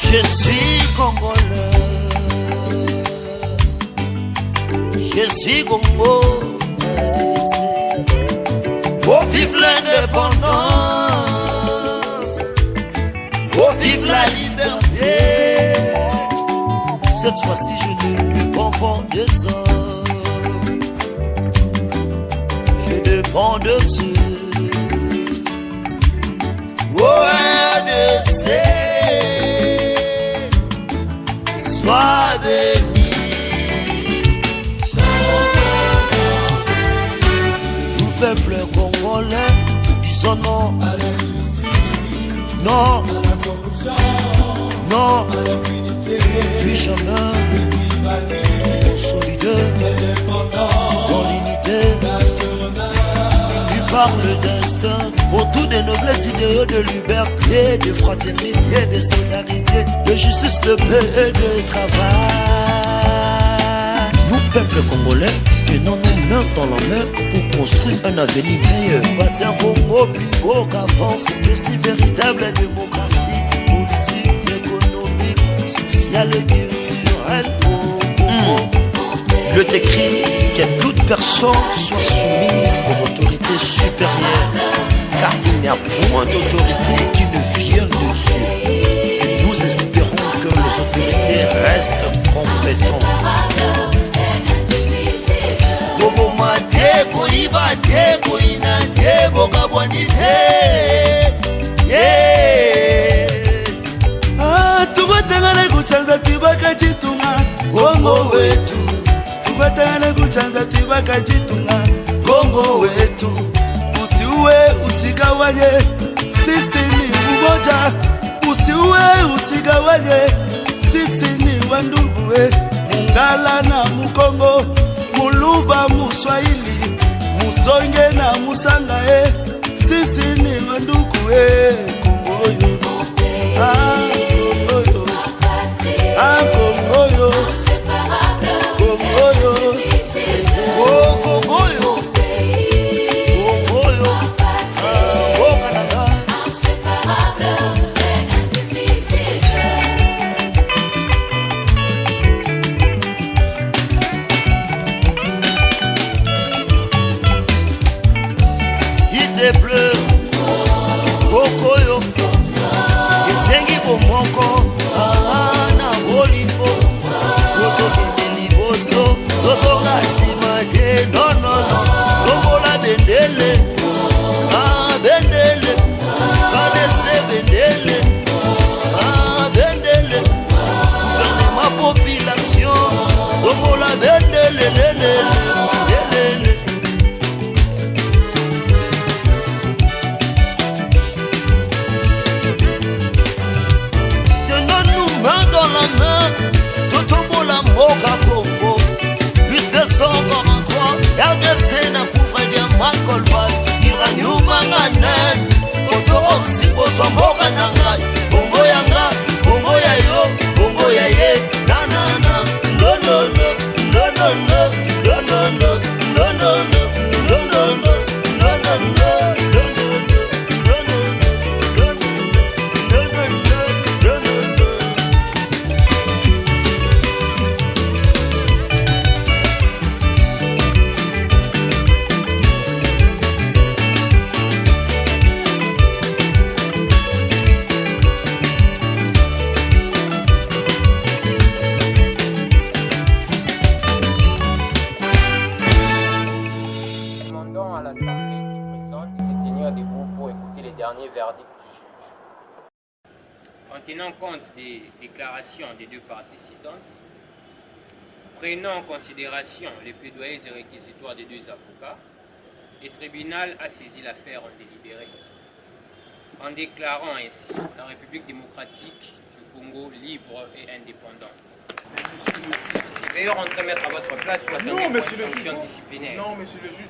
Je suis congolais, je suis congolais. Oh vive l'indépendance, oh vive la liberté. Cette fois-ci je ne plus comprends des hommes, je dépends de Dieu. ONC, sois béni. Nous peuple congolais, disons non à l'injustice, non à la corruption, non à l'impunité, plus jamais solidaire, dans l'unité nationale. Lui parle destin autour des noblesses idéaux de liberté, de fraternité, de solidarité, de justice, de paix et de travail. Nous, peuple congolais, tenons-nous main dans la main pour construire un avenir meilleur. Nous bâtir un Congo plus beau qu'avant, fonder si véritable démocratie politique, économique, sociale et culturelle au Congo. Le décret que toute personne soit soumise aux autorités supérieures, car il n'y a point d'autorité qui ne vienne de Dieu. Et nous espérons que les autorités restent compétentes. Tukotangana kuchanza tibaka chitunga Kongo wetu. Tukotangana kuchanza tibaka chitunga Kongo wetu. Usiue usigawanye, sisi ni umoja. Usiue usigawanye, sisi ni wandugu we. Mungala na Mukongo, Muluba Muswahili, Musonge na Musanga sisi ni wandugu we. Kongoyo, Kongoyo, Kongoyo, Kongoyo, Oh Kongoyo, Kongoyo, oh Canada. Si te pleure, Kokoyo, esengi bomoko, na bolimbo, kotoki liboso, tozoka sima te, non non non, tombola bendele, bendele, kanese bendele, bendele, gouvernement population, tombola bendele, lelele. Congo, plus de 143, RDC na couvre diamant colbat, Iranium manganès, Koto Oxibo Somboka Nangai, Bongo Yanga, Bongo Yayo, Bongo Yaye, Nanana, no no no, no no no, no no no, no no no, no no no, no no no. À l'Assemblée ici présente de se tenir debout pour écouter les derniers verdicts du juge. En tenant compte des déclarations des deux parties citantes, prenant en considération les plaidoyers et réquisitoires des deux avocats, le tribunal a saisi l'affaire en délibéré, en déclarant ainsi la République démocratique du Congo libre et indépendante. Veuillez rentrer mettre à votre place ou attendre une sanction disciplinaire. Non, monsieur le juge.